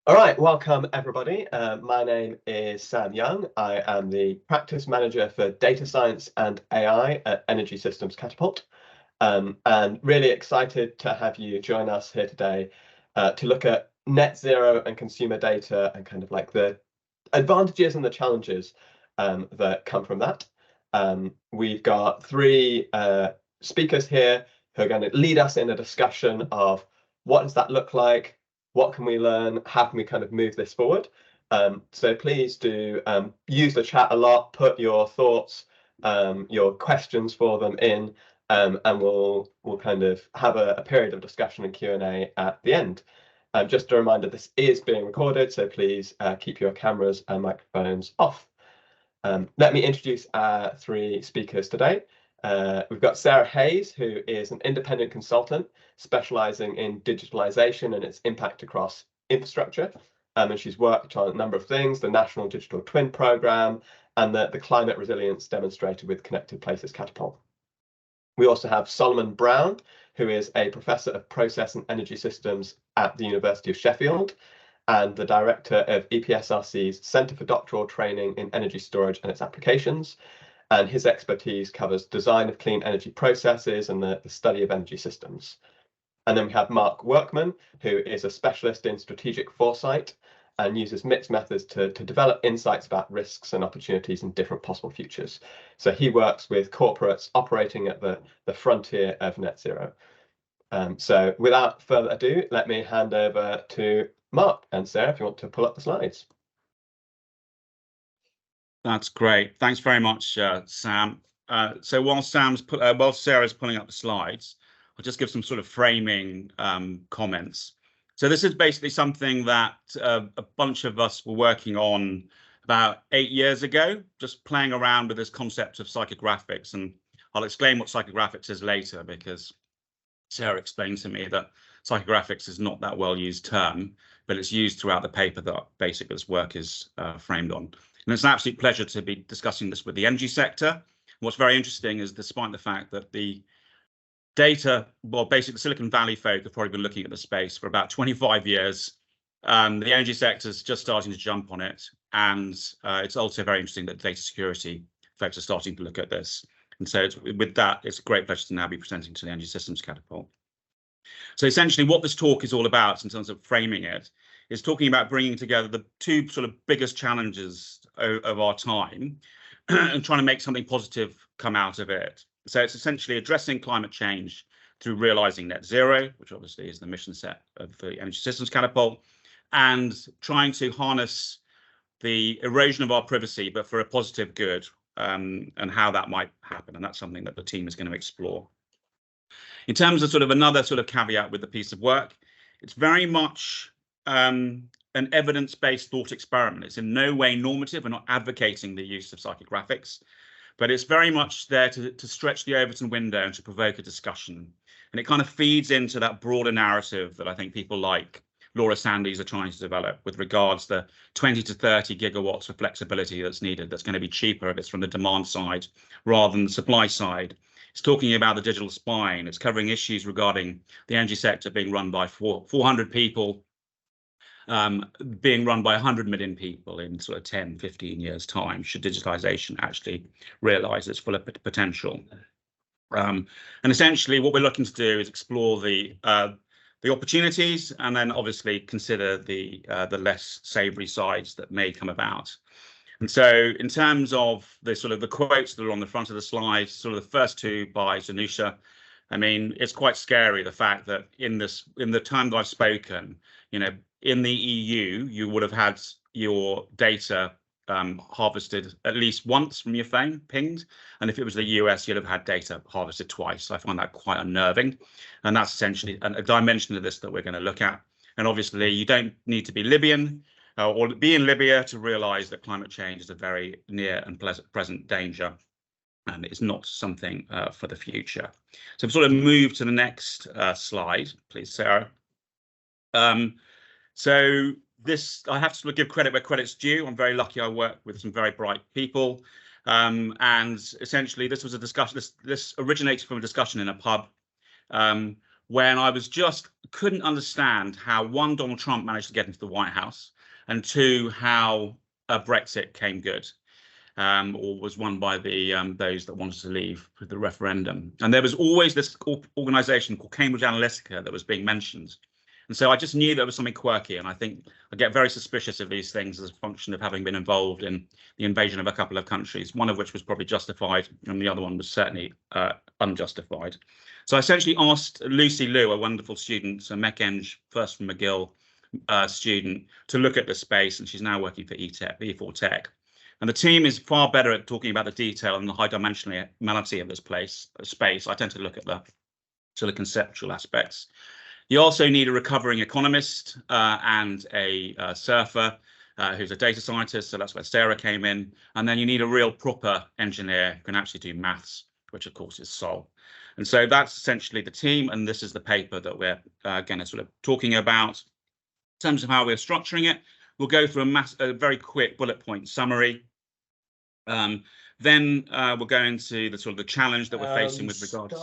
All right, welcome everybody. My name is Sam Young. I am the Practice Manager for Data Science and AI at Energy Systems Catapult. And really excited to have you join us here today to look at net zero and consumer data and kind of like the advantages and the challenges that come from that. We've got three speakers here who are going to lead us in a discussion of what does that look like, what can we learn, how can we kind of move this forward. So please do use the chat a lot, put your thoughts, your questions for them in, and we'll kind of have a period of discussion and Q&A at the end. Just a reminder, this is being recorded, so please keep your cameras and microphones off. Let me introduce our three speakers today. We've got Sarah Hayes, who is an independent consultant specializing in digitalization and its impact across infrastructure. And she's worked on a number of things, the National Digital Twin Programme and the climate resilience demonstrator with Connected Places Catapult. We also have Solomon Brown, who is a professor of process and energy systems at the University of Sheffield and the director of EPSRC's Centre for Doctoral Training in Energy Storage and its Applications. And his expertise covers design of clean energy processes and the study of energy systems. And then we have Mark Workman, who is a specialist in strategic foresight and uses mixed methods to develop insights about risks and opportunities in different possible futures. So he works with corporates operating at the frontier of net zero. So without further ado, let me hand over to Mark and Sarah, if you want to pull up the slides. That's great. Thanks very much, Sam. So while Sarah's pulling up the slides, I'll just give some sort of framing comments. So this is basically something that a bunch of us were working on about 8 years ago, just playing around with this concept of psychographics. And I'll explain what psychographics is later, because Sarah explained to me that psychographics is not that well-used term, but it's used throughout the paper that basically this work is framed on. And it's an absolute pleasure to be discussing this with the energy sector. What's very interesting is, despite the fact that the data, well, basically the Silicon Valley folk have probably been looking at the space for about 25 years. The energy sector is just starting to jump on it. And it's also very interesting that data security folks are starting to look at this. And so with that, it's a great pleasure to now be presenting to the Energy Systems Catapult. So essentially what this talk is all about in terms of framing it is talking about bringing together the two sort of biggest challenges of our time and trying to make something positive come out of it. So it's essentially addressing climate change through realizing net zero, which obviously is the mission set of the Energy Systems Catapult, and trying to harness the erosion of our privacy, but for a positive good, and how that might happen. And that's something that the team is going to explore. In terms of sort of another sort of caveat with the piece of work, it's very much an evidence-based thought experiment. It's in no way normative. We're not advocating the use of psychographics, but it's very much there to stretch the Overton window and to provoke a discussion. And it kind of feeds into that broader narrative that I think people like Laura Sandys are trying to develop with regards to the 20 to 30 gigawatts of flexibility that's needed, that's going to be cheaper if it's from the demand side rather than the supply side. It's talking about the digital spine. It's covering issues regarding the energy sector being run by 400 people, being run by 100 million people in sort of 10, 15 years time, should digitization actually realize its full potential. And essentially what we're looking to do is explore the opportunities and then obviously consider the less savory sides that may come about. And so in terms of the sort of the quotes that are on the front of the slide, sort of the first two by Zanusha, I mean, it's quite scary, the fact that in the time that I've spoken, you know, in the EU, you would have had your data harvested at least once from your phone, pinged. And if it was the US, you'd have had data harvested twice. So I find that quite unnerving. And that's essentially a dimension of this that we're going to look at. And obviously, you don't need to be Libyan or be in Libya to realize that climate change is a very near and present danger. And it's not something for the future. So sort of move to the next slide, please, Sarah. So this, I have to sort of give credit where credit's due. I'm very lucky I work with some very bright people. And essentially, this was a discussion, this originated from a discussion in a pub when I was just couldn't understand how, one, Donald Trump managed to get into the White House, and two, how Brexit came good, or was won by the those that wanted to leave with the referendum. And there was always this organisation called Cambridge Analytica that was being mentioned. And so I just knew there was something quirky, and I think I get very suspicious of these things as a function of having been involved in the invasion of a couple of countries, one of which was probably justified, and the other one was certainly unjustified. So I essentially asked Lucy Liu, a wonderful student, a Mech-Eng, first from McGill student, to look at the space, and she's now working for E4 Tech. And the team is far better at talking about the detail and the high dimensionality of this space. I tend to look at the sort of conceptual aspects. You also need a recovering economist and a surfer who's a data scientist, so that's where Sarah came in. And then you need a real proper engineer who can actually do maths, which of course is Sol. And so that's essentially the team, and this is the paper that we're going to sort of talking about. In terms of how we're structuring it, we'll go through a very quick bullet point summary. Then we'll go into the sort of the challenge that we're facing with regards.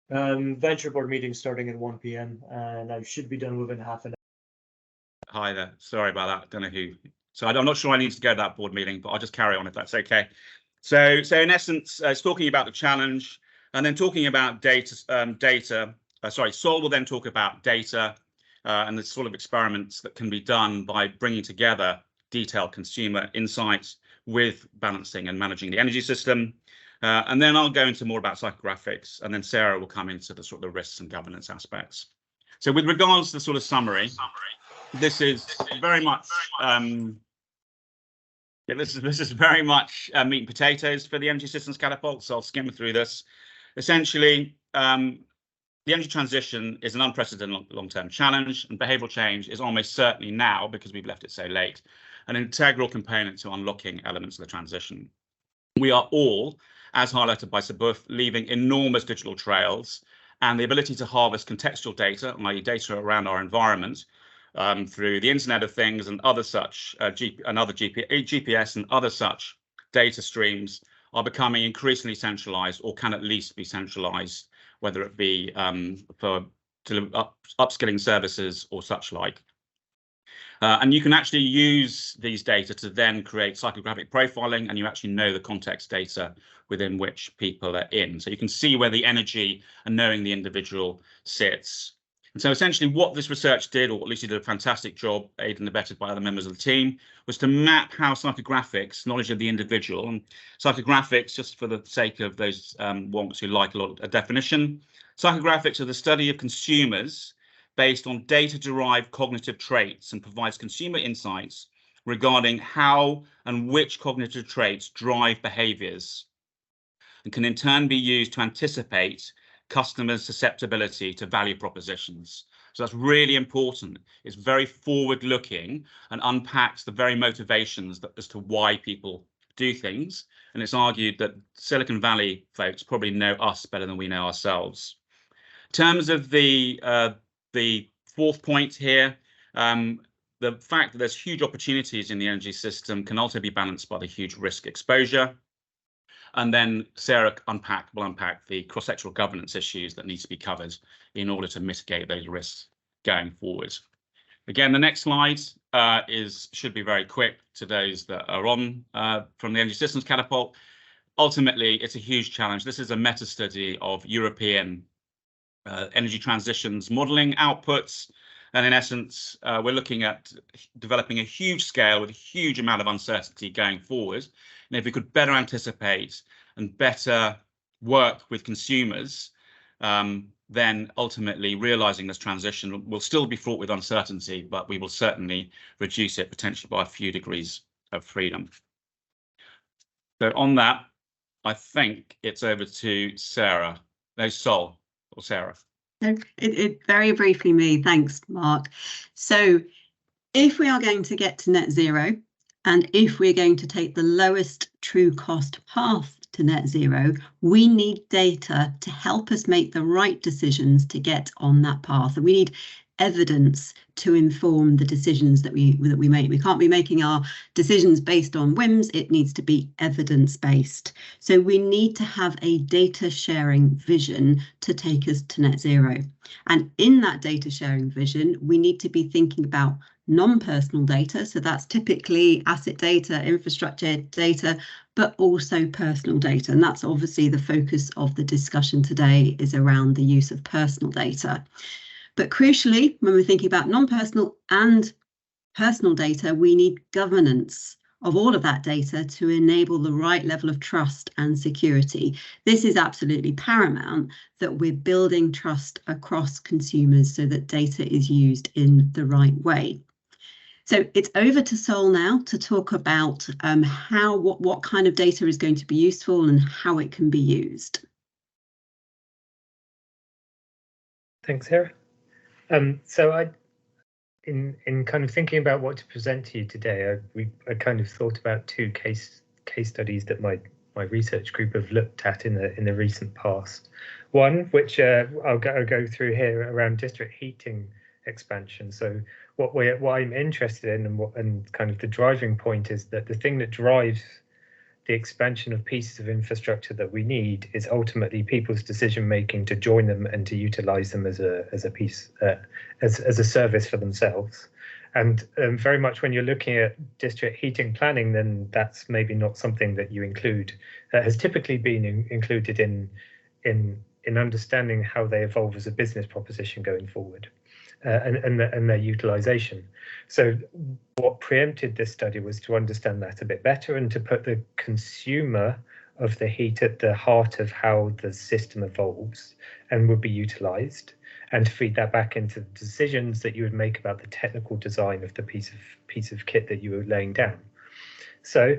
Venture board meeting starting at 1 p.m. and I should be done within half an hour. Hi there. Sorry about that. Don't know who. So I'm not sure I need to go to that board meeting, but I'll just carry on if that's okay. So in essence, it's talking about the challenge, and then talking about data. Sol will then talk about data and the sort of experiments that can be done by bringing together detailed consumer insights with balancing and managing the energy system. And then I'll go into more about psychographics, and then Sarah will come into the sort of the risks and governance aspects. So with regards to the sort of summary, this is very much this is very much meat and potatoes for the energy systems catapult. So I'll skim through this. Essentially, the energy transition is an unprecedented long-term challenge, and behavioural change is almost certainly now, because we've left it so late, an integral component to unlocking elements of the transition. We are all, as highlighted by Sabuth, leaving enormous digital trails, and the ability to harvest contextual data, i.e. data around our environment, through the Internet of Things and other such GPS and other such data streams are becoming increasingly centralized, or can at least be centralized, whether it be for upskilling services or such like. And you can actually use these data to then create psychographic profiling, and you actually know the context data within which people are in. So you can see where the energy and knowing the individual sits. And so essentially what this research did, or at least it did a fantastic job, aided and abetted by other members of the team, was to map how psychographics, knowledge of the individual, and psychographics, just for the sake of those wonks who like a definition, psychographics are the study of consumers based on data-derived cognitive traits, and provides consumer insights regarding how and which cognitive traits drive behaviours, and can in turn be used to anticipate customers' susceptibility to value propositions. So that's really important. It's very forward-looking and unpacks the very motivations as to why people do things. And it's argued that Silicon Valley folks probably know us better than we know ourselves. In terms of the fourth point here, the fact that there's huge opportunities in the energy system can also be balanced by the huge risk exposure. And then Sarah will unpack the cross-sectoral governance issues that need to be covered in order to mitigate those risks going forward. Again, the next slide should be very quick to those that are on from the Energy Systems Catapult. Ultimately, it's a huge challenge. This is a meta study of European energy transitions modelling outputs. And in essence, we're looking at developing a huge scale with a huge amount of uncertainty going forward. And if we could better anticipate and better work with consumers, then ultimately realising this transition will still be fraught with uncertainty, but we will certainly reduce it potentially by a few degrees of freedom. So on that, I think it's over to Sarah. No, Sol or Sarah. It very briefly me. Thanks, Mark. So if we are going to get to net zero, and if we're going to take the lowest true cost path to net zero, we need data to help us make the right decisions to get on that path. And we need evidence to inform the decisions that we make. We can't be making our decisions based on whims. It needs to be evidence-based. So we need to have a data sharing vision to take us to net zero. And in that data sharing vision, we need to be thinking about non-personal data. So that's typically asset data, infrastructure data, but also personal data. And that's obviously the focus of the discussion today, is around the use of personal data. But crucially, when we're thinking about non-personal and personal data, we need governance of all of that data to enable the right level of trust and security. This is absolutely paramount, that we're building trust across consumers so that data is used in the right way. So it's over to Sol now to talk about what kind of data is going to be useful and how it can be used. Thanks, Sarah. So in kind of thinking about what to present to you today, I kind of thought about two case studies that my research group have looked at in the recent past. One, which I'll go through here, around district heating expansion. So what I'm interested in, and kind of the driving point, is that the thing that drives the expansion of pieces of infrastructure that we need is ultimately people's decision making to join them and to utilize them as a piece, as a service for themselves. And very much when you're looking at district heating planning, then that's maybe not something that you include. That has typically been included in understanding how they evolve as a business proposition going forward, and their utilization. So what preempted this study was to understand that a bit better and to put the consumer of the heat at the heart of how the system evolves and would be utilized, and to feed that back into the decisions that you would make about the technical design of the piece of kit that you were laying down. So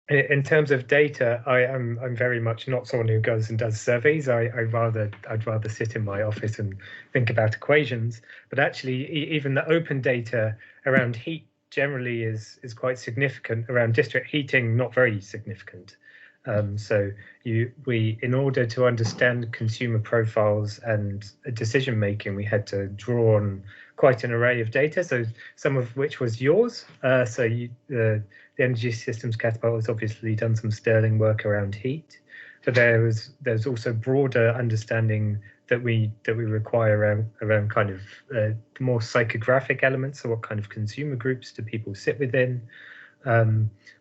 in terms of data, I'm very much not someone who goes and does surveys. I'd rather sit in my office and think about equations. But actually, even the open data around heat generally is quite significant. Around district heating, not very significant. So in order to understand consumer profiles and decision making, we had to draw on quite an array of data. So some of which was yours. The Energy Systems Catapult has obviously done some sterling work around heat, but there's also broader understanding that we require around kind of more psychographic elements. So what kind of consumer groups do people sit within?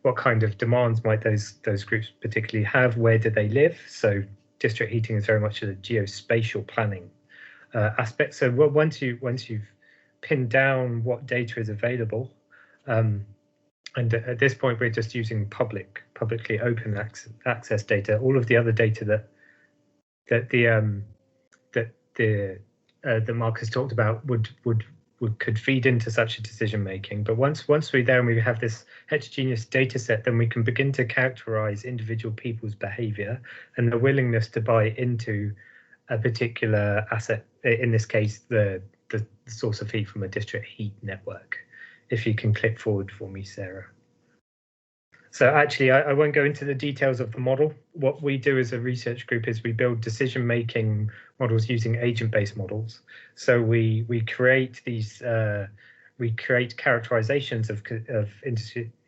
What kind of demands might those groups particularly have? Where do they live? So district heating is very much a geospatial planning aspect. So once you've pinned down what data is available, and at this point we're just using publicly open access data. All of the other data that Mark has talked about could feed into such a decision making. But once we're there and we have this heterogeneous data set, then we can begin to characterize individual people's behavior and the willingness to buy into a particular asset, in this case the source of heat from a district heat network. If you can click forward for me, Sarah. So actually, I won't go into the details of the model. What we do as a research group is we build decision-making models using agent-based models. So we create these, we create characterizations of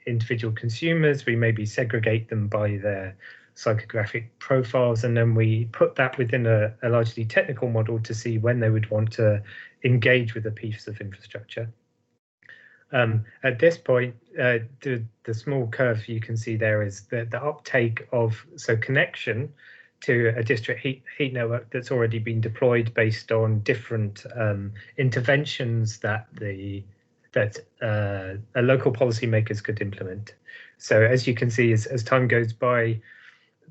individual consumers. We maybe segregate them by their psychographic profiles, and then we put that within a largely technical model to see when they would want to engage with a piece of infrastructure. At this point, the small curve you can see there is the uptake of connection to a district heat network that's already been deployed based on different interventions that local policymakers could implement. So as you can see, as time goes by,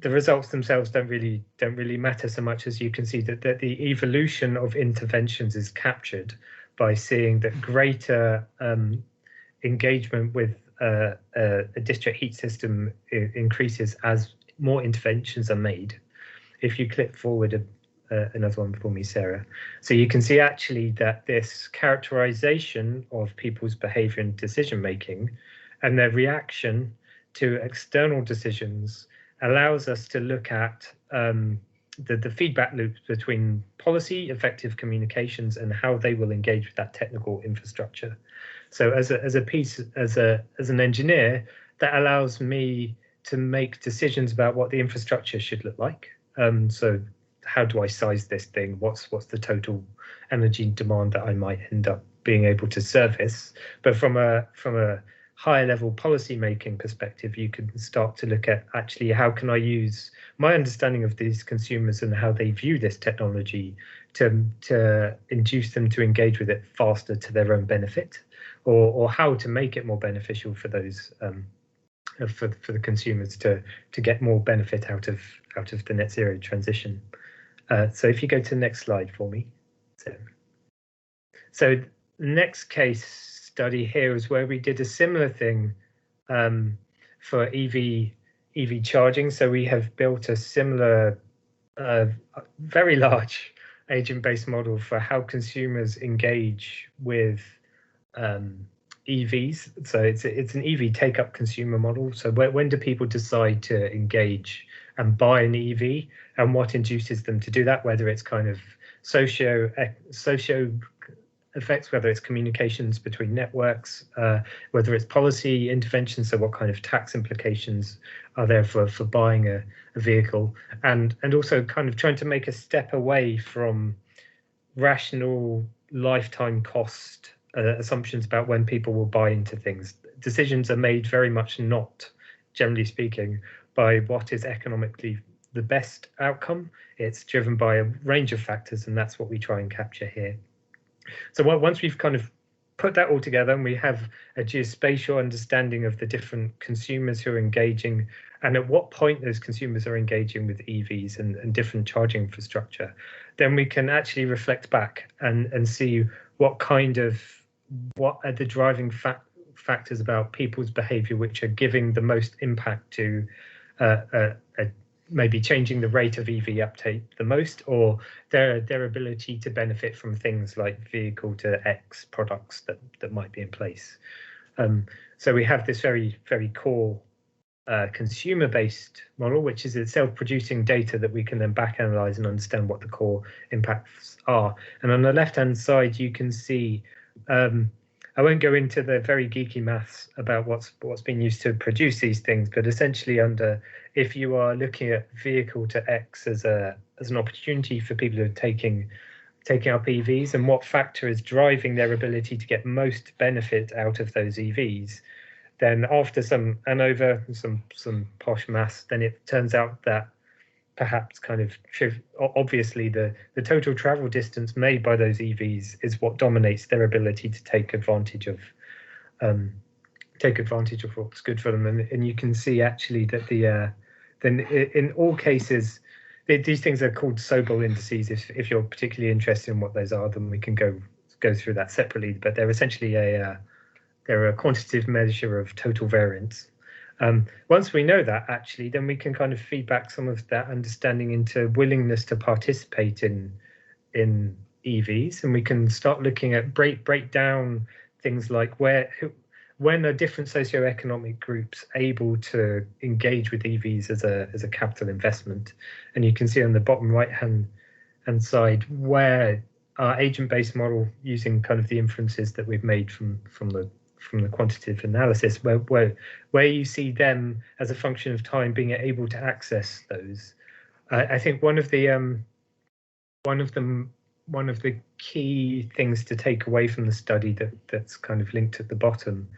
the results themselves don't really matter so much, as you can see that the evolution of interventions is captured by seeing that greater engagement with a district heat system increases as more interventions are made. If you click forward another one for me, Sarah. So you can see actually that this characterization of people's behavior and decision making and their reaction to external decisions allows us to look at the feedback loops between policy, effective communications, and how they will engage with that technical infrastructure. So as an engineer, that allows me to make decisions about what the infrastructure should look like. So how do I size this thing? What's the total energy demand that I might end up being able to service? But from a higher level policy making perspective, you can start to look at actually how can I use my understanding of these consumers and how they view this technology to induce them to engage with it faster to their own benefit, or how to make it more beneficial for those for the consumers to get more benefit out of the net zero transition. So if you go to the next slide for me. So next case study here is where we did a similar thing for EV charging. So we have built a similar very large agent-based model for how consumers engage with EVs. So it's an EV take-up consumer model. So when do people decide to engage and buy an EV, and what induces them to do that, whether it's kind of socio effects, whether it's communications between networks, whether it's policy intervention, so what kind of tax implications are there for buying a vehicle, and also kind of trying to make a step away from rational lifetime cost assumptions about when people will buy into things. Decisions are made very much not, generally speaking, by what is economically the best outcome. It's driven by a range of factors, and that's what we try and capture here. So once we've kind of put that all together and we have a geospatial understanding of the different consumers who are engaging and at what point those consumers are engaging with EVs and different charging infrastructure, then we can actually reflect back and see what are the driving factors about people's behavior which are giving the most impact to maybe changing the rate of EV uptake the most, or their ability to benefit from things like vehicle to X products that might be in place. So we have this very core consumer-based model, which is itself producing data that we can then back analyze and understand what the core impacts are. And on the left-hand side, you can see, I won't go into the very geeky maths about what's been used to produce these things, but essentially if you are looking at vehicle to X as an opportunity for people who are taking up EVs, and what factor is driving their ability to get most benefit out of those EVs, then after some posh maths, then it turns out that perhaps kind of obviously the total travel distance made by those EVs is what dominates their ability to take advantage of what's good for them. And you can see actually that then in all cases, these things are called Sobel indices. If you're particularly interested in what those are, then we can go through that separately. But they're essentially they're a quantitative measure of total variance. Once we know that, actually, then we can kind of feed back some of that understanding into willingness to participate in EVs, and we can start looking at break down things like when are different socioeconomic groups able to engage with EVs as a capital investment. And you can see on the bottom right hand side where our agent-based model, using kind of the inferences that we've made from the quantitative analysis, where you see them as a function of time being able to access those. I think one of the key things to take away from the study that's kind of linked at the bottom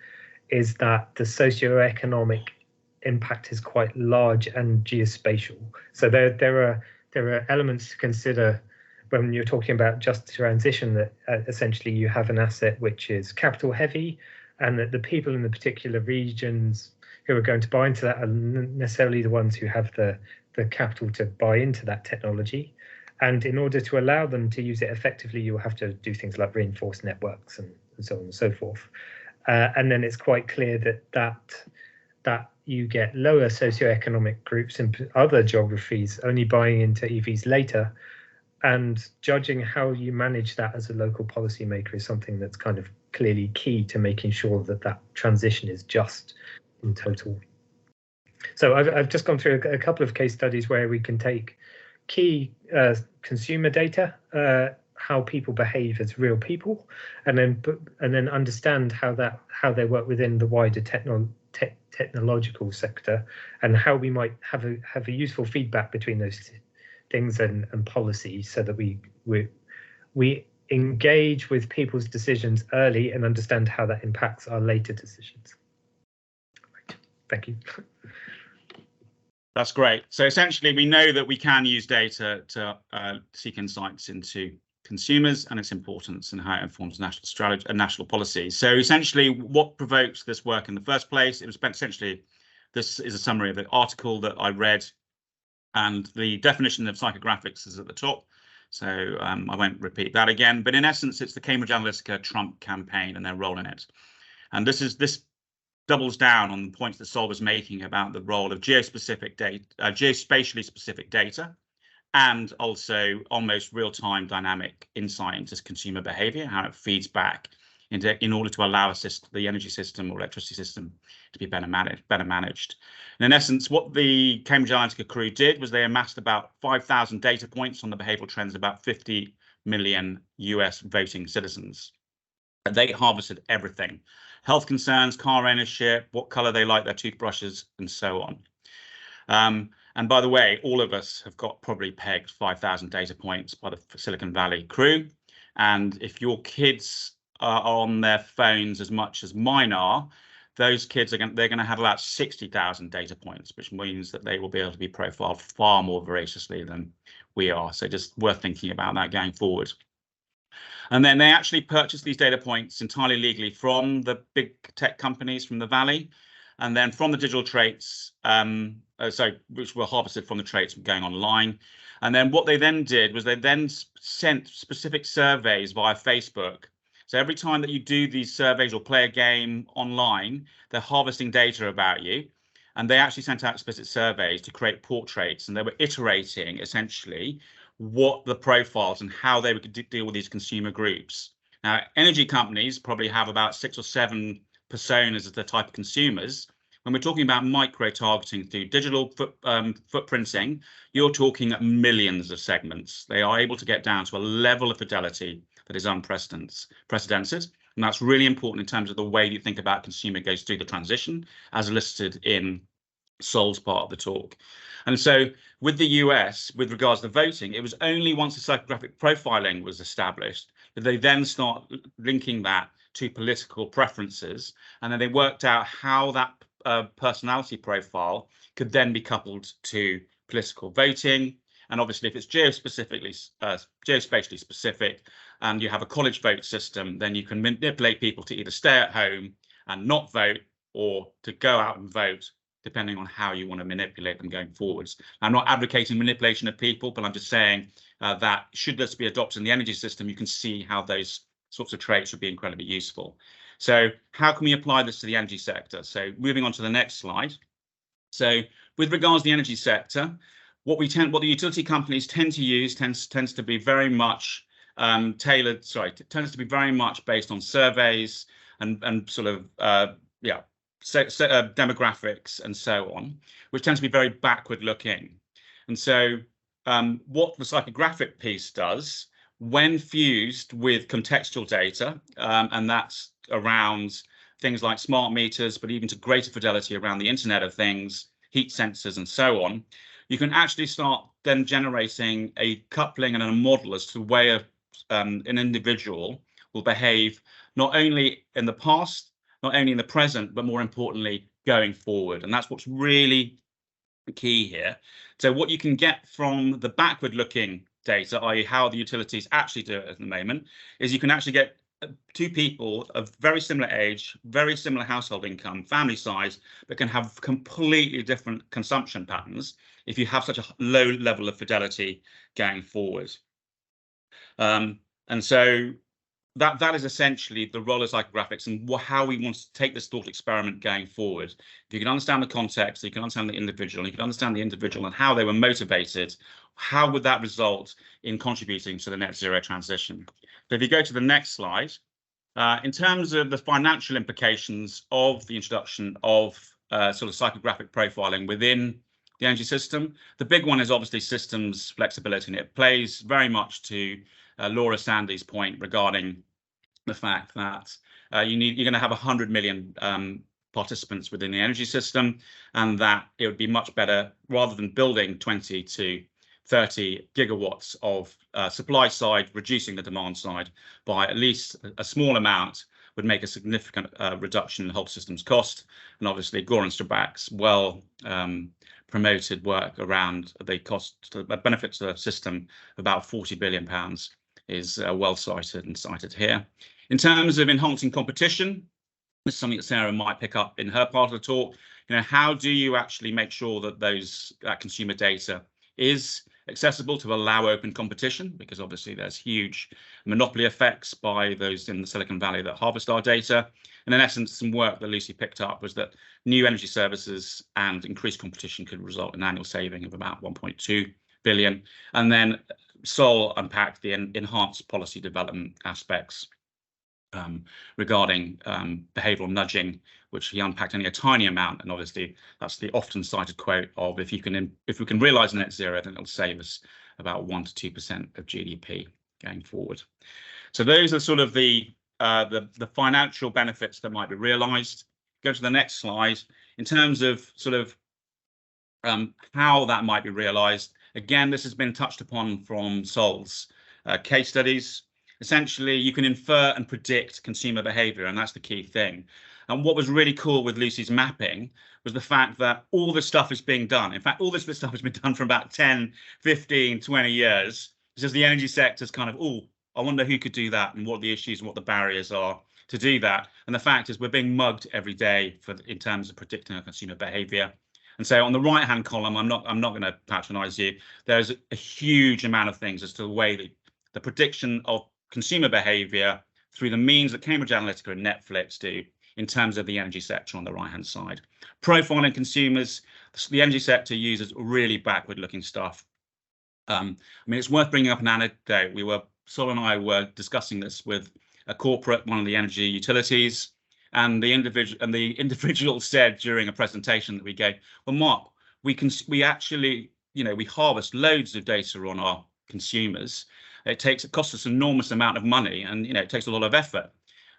is that the socioeconomic impact is quite large and geospatial. So there are elements to consider when you're talking about just transition, that essentially you have an asset which is capital heavy, and that the people in the particular regions who are going to buy into that are necessarily the ones who have the capital to buy into that technology. And in order to allow them to use it effectively, you'll have to do things like reinforced networks and so on and so forth. And then it's quite clear that you get lower socioeconomic groups in other geographies only buying into EVs later. And judging how you manage that as a local policymaker is something that's kind of clearly key to making sure that transition is just in total. So I've just gone through a couple of case studies where we can take key consumer data, how people behave as real people, and then understand how they work within the wider technological sector, and how we might have a useful feedback between those things and policy, so that we engage with people's decisions early and understand how that impacts our later decisions. Right. Thank you. That's great. So essentially, we know that we can use data to seek insights into consumers and its importance and how it informs national strategy and national policy. So essentially, what provoked this work in the first place? It was essentially, this is a summary of the article that I read, and the definition of psychographics is at the top. So I won't repeat that again. But in essence, it's the Cambridge Analytica Trump campaign and their role in it. And this doubles down on the points that Sol was making about the role of geospecific data, geospatially specific data, and also almost real-time dynamic insight into consumer behavior, how it feeds back in order to allow the energy system or electricity system to be better managed. And in essence, what the Cambridge Analytica crew did was they amassed about 5,000 data points on the behavioral trends of about 50 million US voting citizens. They harvested everything: health concerns, car ownership, what color they like their toothbrushes, and so on. And by the way, all of us have got probably pegged 5,000 data points by the Silicon Valley crew. And if your kids are on their phones as much as mine are, those kids they're going to have about 60,000 data points, which means that they will be able to be profiled far more voraciously than we are. So just worth thinking about that going forward. And then they actually purchased these data points entirely legally from the big tech companies from the Valley, and then from the digital traits, which were harvested from the traits going online. And then what they then did was they then sent specific surveys via Facebook. So every time that you do these surveys or play a game online, they're harvesting data about you. And they actually sent out explicit surveys to create portraits, and they were iterating essentially what the profiles and how they would deal with these consumer groups. Now, energy companies probably have about 6 or 7 personas as the type of consumers. When we're talking about micro-targeting through digital footprinting, you're talking millions of segments. They are able to get down to a level of fidelity that is unprecedented. And that's really important in terms of the way you think about consumer goes through the transition, as listed in Sol's part of the talk. And so with the US, with regards to voting, it was only once the psychographic profiling was established that they then start linking that to political preferences. And then they worked out how that personality profile could then be coupled to political voting. And obviously, if it's geospatially specific, and you have a college vote system, then you can manipulate people to either stay at home and not vote, or to go out and vote, depending on how you want to manipulate them going forwards. I'm not advocating manipulation of people, but I'm just saying that should this be adopted in the energy system, you can see how those sorts of traits would be incredibly useful. So how can we apply this to the energy sector? So moving on to the next slide. So with regards to the energy sector, what the utility companies tend to use tends to be very much tends to be very much based on surveys and sort of demographics and so on, which tends to be very backward looking. And so what the psychographic piece does, when fused with contextual data, and that's around things like smart meters, but even to greater fidelity around the Internet of Things, heat sensors and so on, you can actually start then generating a coupling and a model as to the way an individual will behave, not only in the past, not only in the present, but more importantly, going forward. And that's what's really key here. So what you can get from the backward-looking data, i.e. how the utilities actually do it at the moment, is you can actually get 2 people of very similar age, very similar household income, family size, but can have completely different consumption patterns if you have such a low level of fidelity going forward. And so that is essentially the role of psychographics and how we want to take this thought experiment going forward. If you can understand the context, you can understand the individual, you can understand the individual and how they were motivated, how would that result in contributing to the net zero transition? So if you go to the next slide, in terms of the financial implications of the introduction of sort of psychographic profiling within the energy system. The big one is obviously systems flexibility, and it plays very much to Laura Sandy's point regarding the fact that you're going to have 100 million participants within the energy system, and that it would be much better, rather than building 20 to 30 gigawatts of supply side, reducing the demand side by at least a small amount would make a significant reduction in the whole system's cost. And obviously Goran Strabak's promoted work around the benefits of the system of about 40 billion pounds is well cited and cited here. In terms of enhancing competition, this is something that Sarah might pick up in her part of the talk. How do you actually make sure that that consumer data is accessible to allow open competition? Because obviously there's huge monopoly effects by those in the Silicon Valley that harvest our data. And in essence, some work that Lucy picked up was that new energy services and increased competition could result in annual saving of about 1.2 billion. And then Sol unpacked the enhanced policy development aspects regarding behavioral nudging, which he unpacked only a tiny amount. And obviously that's the often cited quote of, if we can realize net zero, then it'll save us about 1 to 2% of GDP going forward. So those are sort of the financial benefits that might be realized. Go to the next slide. In terms of sort of how that might be realized, again, this has been touched upon from Sol's case studies. Essentially, you can infer and predict consumer behavior, and that's the key thing. And what was really cool with Lucy's mapping was the fact that all this stuff is being done. In fact, all this stuff has been done for about 10, 15, 20 years. It's just the energy sector's kind of, oh, I wonder who could do that and what the issues and what the barriers are to do that. And the fact is we're being mugged every day in terms of predicting our consumer behavior. And so on the right-hand column, I'm not going to patronize you. There's a huge amount of things as to the way the prediction of consumer behavior through the means that Cambridge Analytica and Netflix do in terms of the energy sector on the right-hand side. Profiling consumers, the energy sector uses really backward-looking stuff. I mean, it's worth bringing up an anecdote. Sol and I were discussing this with a corporate, one of the energy utilities, and the individual said during a presentation that we gave, well, Mark, we actually, we harvest loads of data on our consumers. It costs us an enormous amount of money, and it takes a lot of effort.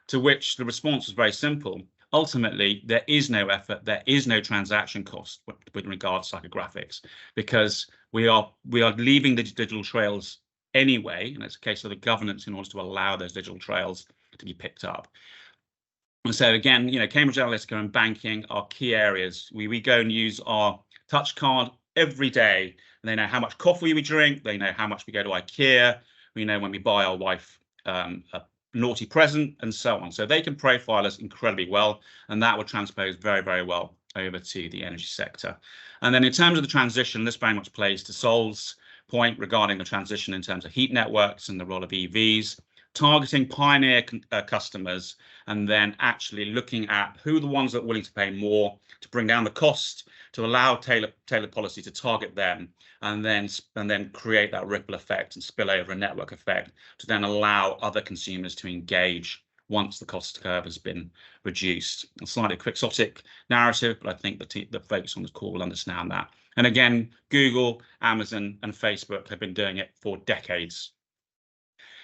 To which the response was very simple. Ultimately, there is no effort, there is no transaction cost with regards to psychographics, because we are leaving the digital trails anyway, and it's a case of the governance in order to allow those digital trails to be picked up. And so again, Cambridge Analytica and banking are key areas. We go and use our touch card every day, and they know how much coffee we drink, they know how much we go to IKEA, we know when we buy our wife a naughty present, and so on. So they can profile us incredibly well, and that would transpose very, very well over to the energy sector. And then in terms of the transition, this very much plays to Sol's point regarding the transition in terms of heat networks and the role of EVs, targeting pioneer customers, and then actually looking at who are the ones that are willing to pay more to bring down the cost, to allow tailored policy to target them, and then create that ripple effect and spill over a network effect to then allow other consumers to engage once the cost curve has been reduced. A slightly quixotic narrative, but I think the folks on this call will understand that. And again, Google, Amazon, and Facebook have been doing it for decades.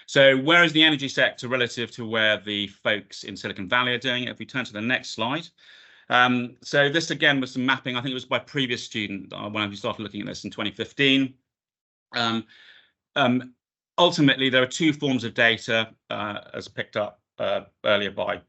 So where is the energy sector relative to where the folks in Silicon Valley are doing it? If we turn to the next slide. So this again was some mapping. I think it was by a previous student when we started looking at this in 2015. Ultimately, there are two forms of data, as picked up earlier by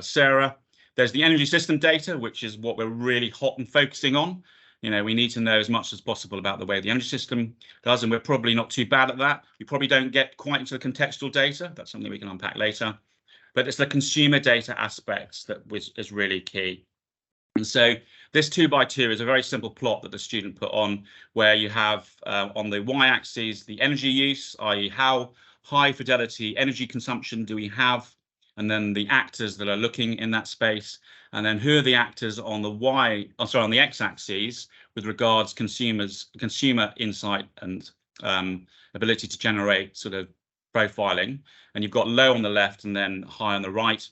Sarah. There's the energy system data, which is what we're really hot and focusing on. We need to know as much as possible about the way the energy system does, and we're probably not too bad at that. We probably don't get quite into the contextual data. That's something we can unpack later. But it's the consumer data aspects that is really key. And so this 2x2 is a very simple plot that the student put on, where you have on the y-axis the energy use, i.e. how high fidelity energy consumption do we have, and then the actors that are looking in that space, and then who are the actors on the x-axis with regards consumer insight and ability to generate sort of profiling. And you've got low on the left and then high on the right.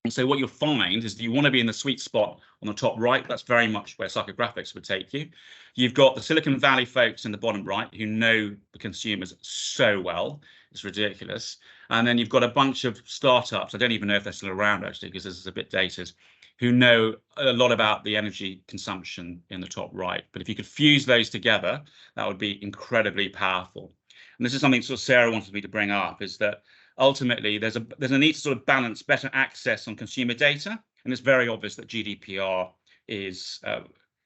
And so what you'll find is that you want to be in the sweet spot on the top right. That's very much where psychographics would take you. You've got the Silicon Valley folks in the bottom right who know the consumers so well. It's ridiculous. And then you've got a bunch of startups. I don't even know if they're still around, actually, because this is a bit dated, who know a lot about the energy consumption in the top right. But if you could fuse those together, that would be incredibly powerful. And this is something sort of Sarah wanted me to bring up, is that ultimately there's a need to sort of balance better access on consumer data. And it's very obvious that GDPR is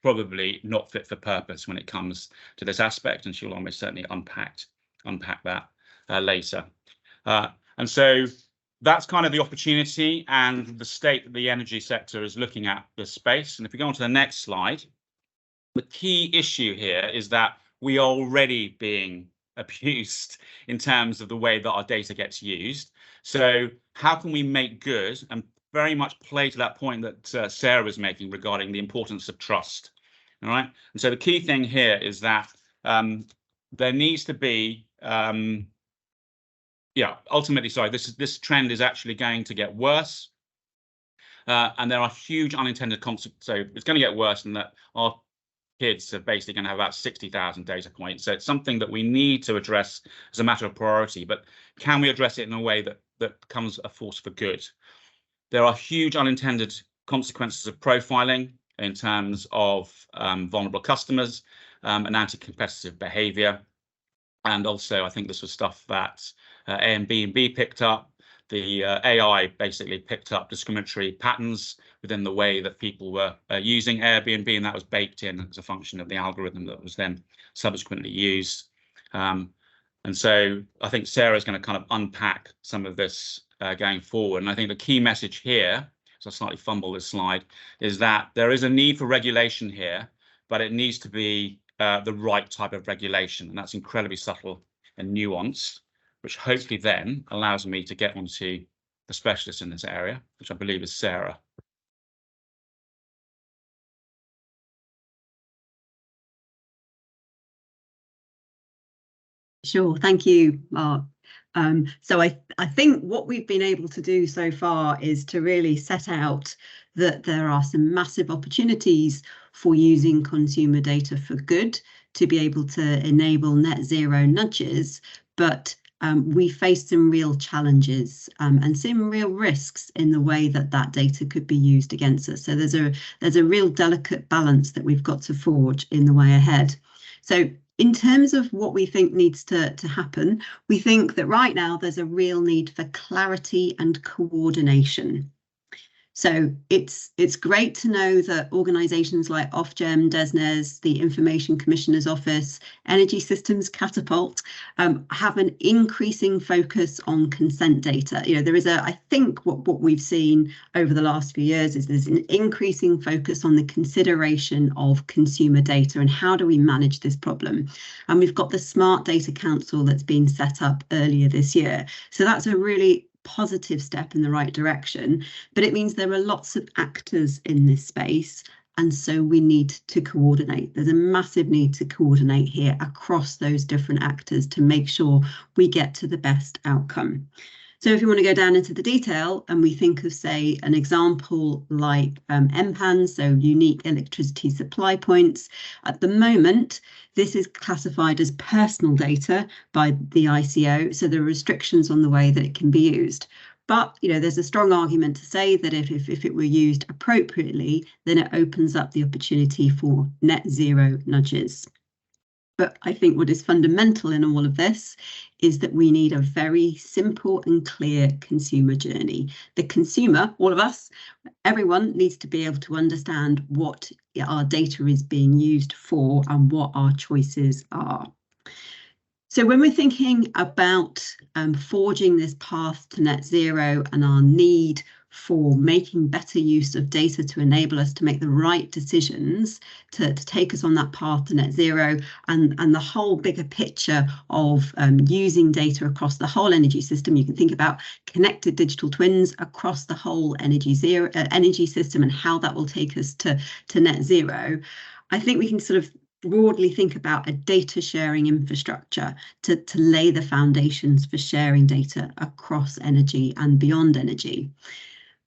probably not fit for purpose when it comes to this aspect, and she'll almost certainly unpack that later. And so that's kind of the opportunity and the state that the energy sector is looking at this space. And if we go on to the next slide, the key issue here is that we are already being abused in terms of the way that our data gets used. So how can we make good and very much play to that point that Sarah was making regarding the importance of trust? All right. And so the key thing here is that there needs to be ultimately, sorry, this trend is actually going to get worse. And there are huge unintended consequences. So it's going to get worse in that our kids are basically going to have about 60,000 data points. So it's something that we need to address as a matter of priority. But can we address it in a way that becomes a force for good? There are huge unintended consequences of profiling in terms of vulnerable customers and anti-competitive behavior. And also, I think this was stuff that Airbnb picked up. The AI basically picked up discriminatory patterns within the way that people were using Airbnb, and that was baked in as a function of the algorithm that was then subsequently used. And so I think Sarah's going to kind of unpack some of this going forward. And I think the key message here, so I slightly fumble this slide, is that there is a need for regulation here, but it needs to be the right type of regulation. And that's incredibly subtle and nuanced, which hopefully then allows me to get onto the specialist in this area, which I believe is Sarah. Sure, thank you, Mark. So I think what we've been able to do so far is to really set out that there are some massive opportunities for using consumer data for good to be able to enable net zero nudges, but we face some real challenges and some real risks in the way that data could be used against us. So there's a real delicate balance that we've got to forge in the way ahead. So in terms of what we think needs to happen, we think that right now there's a real need for clarity and coordination. So it's great to know that organisations like Ofgem, DESNZ, the Information Commissioner's Office, Energy Systems Catapult have an increasing focus on consent data. You know, there is I think what we've seen over the last few years is there's an increasing focus on the consideration of consumer data and how do we manage this problem. And we've got the Smart Data Council that's been set up earlier this year. So that's a really positive step in the right direction, but it means there are lots of actors in this space, and so we need to coordinate. There's a massive need to coordinate here across those different actors to make sure we get to the best outcome. So if you want to go down into the detail and we think of, say, an example like MPANs, so unique electricity supply points, at the moment, this is classified as personal data by the ICO, so there are restrictions on the way that it can be used. But, you know, there's a strong argument to say that if it were used appropriately, then it opens up the opportunity for net zero nudges. But I think what is fundamental in all of this is that we need a very simple and clear consumer journey. The consumer, all of us, everyone needs to be able to understand what our data is being used for and what our choices are. So when we're thinking about forging this path to net zero and our need for making better use of data to enable us to make the right decisions to take us on that path to net zero, and the whole bigger picture of using data across the whole energy system. You can think about connected digital twins across the whole energy system and how that will take us to net zero. I think we can sort of broadly think about a data sharing infrastructure to lay the foundations for sharing data across energy and beyond energy.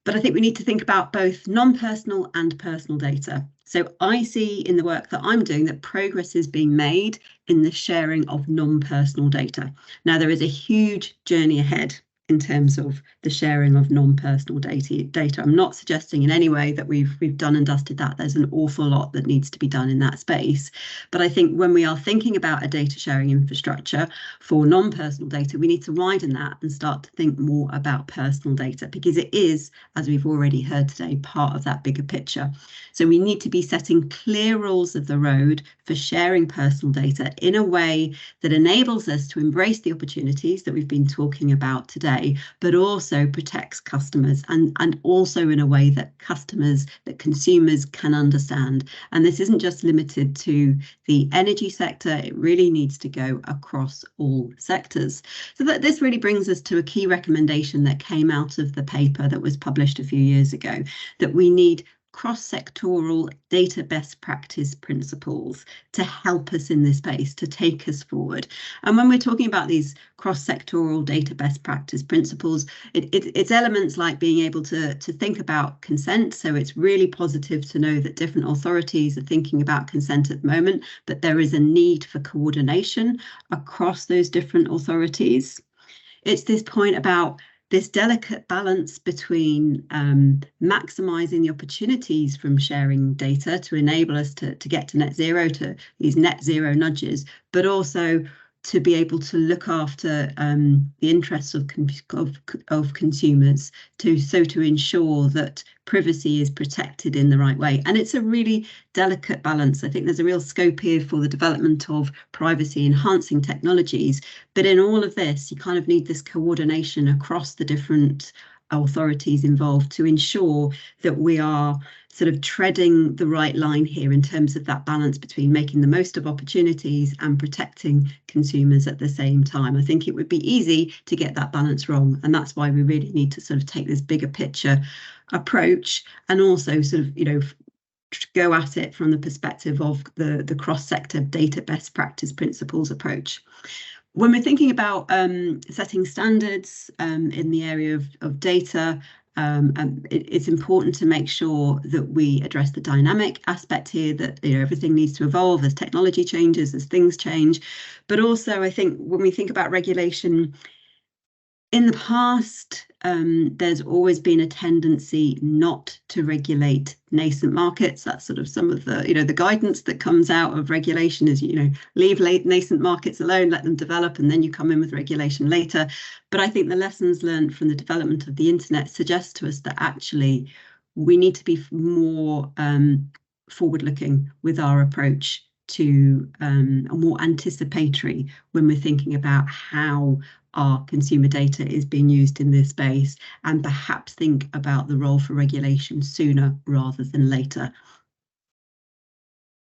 But I think we need to think about both non-personal and personal data. So I see in the work that I'm doing that progress is being made in the sharing of non-personal data. Now, there is a huge journey ahead in terms of the sharing of non-personal data. I'm not suggesting in any way that we've done and dusted that. There's an awful lot that needs to be done in that space. But I think when we are thinking about a data sharing infrastructure for non-personal data, we need to widen that and start to think more about personal data, because it is, as we've already heard today, part of that bigger picture. So we need to be setting clear rules of the road for sharing personal data in a way that enables us to embrace the opportunities that we've been talking about today, but also protects customers, and also in a way that consumers can understand. And this isn't just limited to the energy sector, it really needs to go across all sectors. So that this really brings us to a key recommendation that came out of the paper that was published a few years ago, that we need cross-sectoral data best practice principles to help us in this space, to take us forward. And when we're talking about these cross-sectoral data best practice principles, it's elements like being able to think about consent. So it's really positive to know that different authorities are thinking about consent at the moment, but there is a need for coordination across those different authorities. It's this point about this delicate balance between maximising the opportunities from sharing data to enable us to get to net zero, to these net zero nudges, but also to be able to look after the interests of consumers, to ensure that privacy is protected in the right way. And it's a really delicate balance. I think there's a real scope here for the development of privacy enhancing technologies. But in all of this, you kind of need this coordination across the different authorities involved to ensure that we are sort of treading the right line here in terms of that balance between making the most of opportunities and protecting consumers at the same time. I think it would be easy to get that balance wrong, and that's why we really need to sort of take this bigger picture approach and also sort of, go at it from the perspective of the cross-sector data best practice principles approach. When we're thinking about setting standards in the area of data, it's important to make sure that we address the dynamic aspect here, that everything needs to evolve as technology changes, as things change. But also, I think when we think about regulation, in the past, there's always been a tendency not to regulate nascent markets. That's sort of some of the, the guidance that comes out of regulation is, leave nascent markets alone, let them develop, and then you come in with regulation later. But I think the lessons learned from the development of the internet suggest to us that actually we need to be more forward-looking with our approach to more anticipatory when we're thinking about how our consumer data is being used in this space, and perhaps think about the role for regulation sooner rather than later.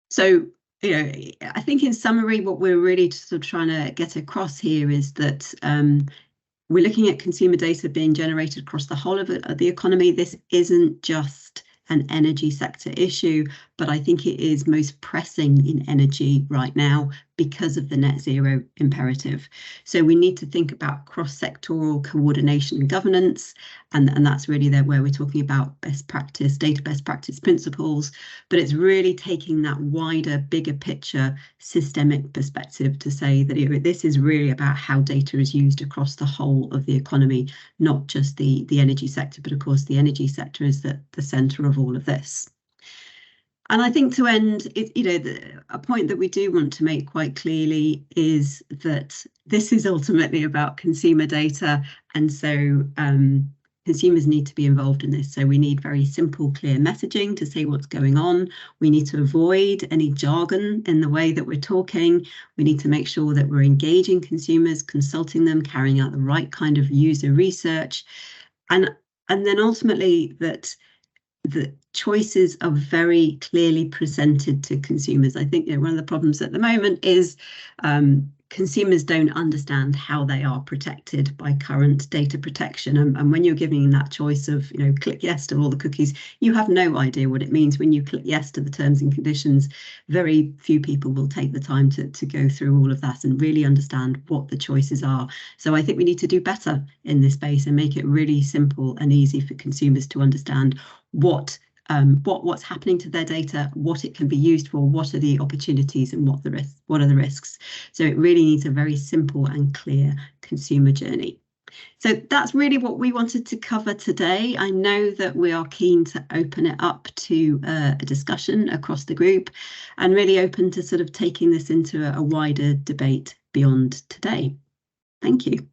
So, I think in summary, what we're really sort of trying to get across here is that we're looking at consumer data being generated across the whole of the economy. This isn't just an energy sector issue, but I think it is most pressing in energy right now because of the net zero imperative. So we need to think about cross-sectoral coordination and governance, and that's really where we're talking about best practice, data best practice principles, but it's really taking that wider, bigger picture systemic perspective to say that this is really about how data is used across the whole of the economy, not just the energy sector, but of course the energy sector is the centre of all of this. And I think to end, a point that we do want to make quite clearly is that this is ultimately about consumer data, and so consumers need to be involved in this. So we need very simple, clear messaging to say what's going on. We need to avoid any jargon in the way that we're talking. We need to make sure that we're engaging consumers, consulting them, carrying out the right kind of user research, and then ultimately that the choices are very clearly presented to consumers. I think one of the problems at the moment is consumers don't understand how they are protected by current data protection. And when you're giving that choice of, click yes to all the cookies, you have no idea what it means. When you click yes to the terms and conditions, very few people will take the time to go through all of that and really understand what the choices are. So I think we need to do better in this space and make it really simple and easy for consumers to understand what's happening to their data, what it can be used for, what are the opportunities, and what are the risks. So it really needs a very simple and clear consumer journey. So that's really what we wanted to cover today. I know that we are keen to open it up to a discussion across the group, and really open to sort of taking this into a wider debate beyond today. Thank you.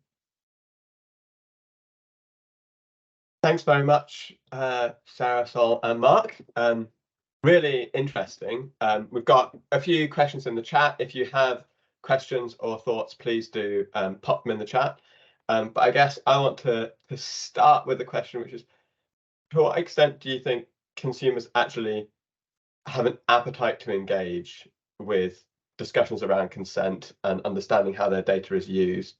Thanks very much, Sarah, Sol, and Mark. Really interesting. We've got a few questions in the chat. If you have questions or thoughts, please do pop them in the chat. But I guess I want to start with a question, which is, to what extent do you think consumers actually have an appetite to engage with discussions around consent and understanding how their data is used?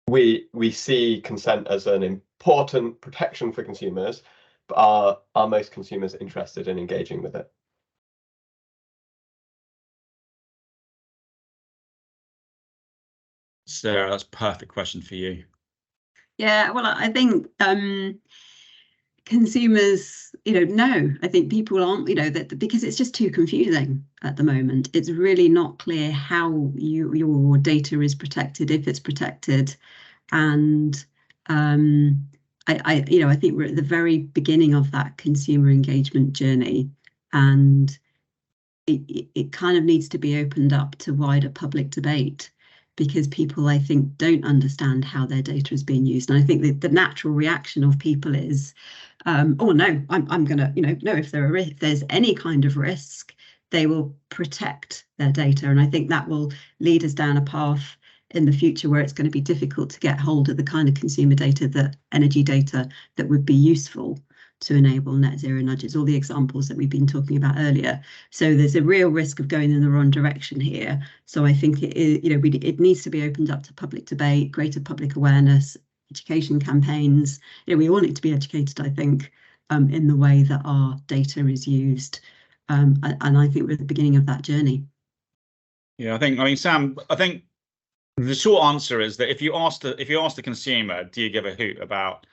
We see consent as an important protection for consumers, but are most consumers interested in engaging with it? Sarah, that's a perfect question for you. Yeah, well, I think consumers, no, I think people aren't, that because it's just too confusing at the moment. It's really not clear how your data is protected, if it's protected. And I think we're at the very beginning of that consumer engagement journey, and it kind of needs to be opened up to wider public debate, because people, I think, don't understand how their data is being used. And I think that the natural reaction of people is, oh no, I'm gonna, no, if there's any kind of risk, they will protect their data. And I think that will lead us down a path in the future where it's going to be difficult to get hold of the kind of consumer data, energy data, that would be useful to enable net zero nudges, all the examples that we've been talking about earlier. So there's a real risk of going in the wrong direction here. So I think it needs to be opened up to public debate, greater public awareness, education campaigns. We all need to be educated, I think, in the way that our data is used. And I think we're at the beginning of that journey. Yeah, Sam, I think the short answer is that if you ask the consumer, do you give a hoot about